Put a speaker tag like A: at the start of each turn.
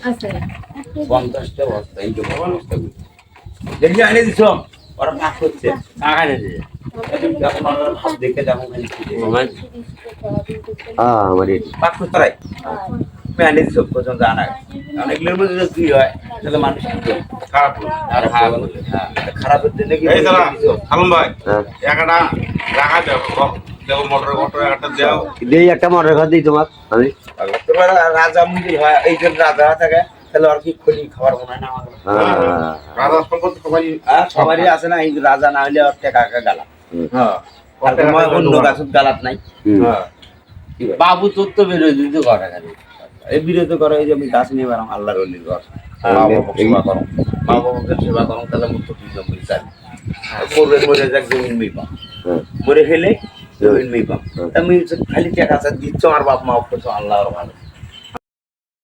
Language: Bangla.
A: আছে
B: 50টা বস্তা এই যে বস্তা দেখি আনে দিছ ওরা পাক করছে
C: টাকা দিতে
B: যখন ওরা ভাব দেখে যখন
C: মোবাইল
D: মানে
B: পাক করতে রাই আনে দিছ পর্যন্ত আনা অনেকগুলোর মধ্যে কি হয় তাহলে মানুষ কি করে?
C: খারাপ
B: আর খারাপের দিনে কি
C: এই দাদা সালম ভাই
D: হ্যাঁ
C: একটা রাখা যাবে দেখো মোটর একটা দাও
D: দেই একটা মটর ঘর দিই তোমার আমি
B: তোমার রাজা মুজি হয় এই যে রাজা থাকে তাহলে আর কি খনি খাবার মনে হয় না আমাদের
C: রাজা সম্পদ সবাই
B: সবারই আছে না এই রাজা না হলে আর টাকা গালা
C: হ্যাঁ
B: আর তোমার অন্য গাছত গালাত নাই
C: হ্যাঁ
E: বাবু তোর তো বিরোধী তো করে খালি
B: এই বিরোধ করে এই যে আমি গাছ নিয়ে বেড়াম আল্লাহর অলির ঘর মা বাবা সেবা করো মা বাবাকে সেবা করো তাহলে মুক্ত কি জমি চাই করবেন মরে যাক জমিন মেয়ে পাম মরে ফেলে জমিন মেয়ে পাম আমি খালি টাকা দিচ্ছ আমার বাপ মা করছো আল্লাহর ভালো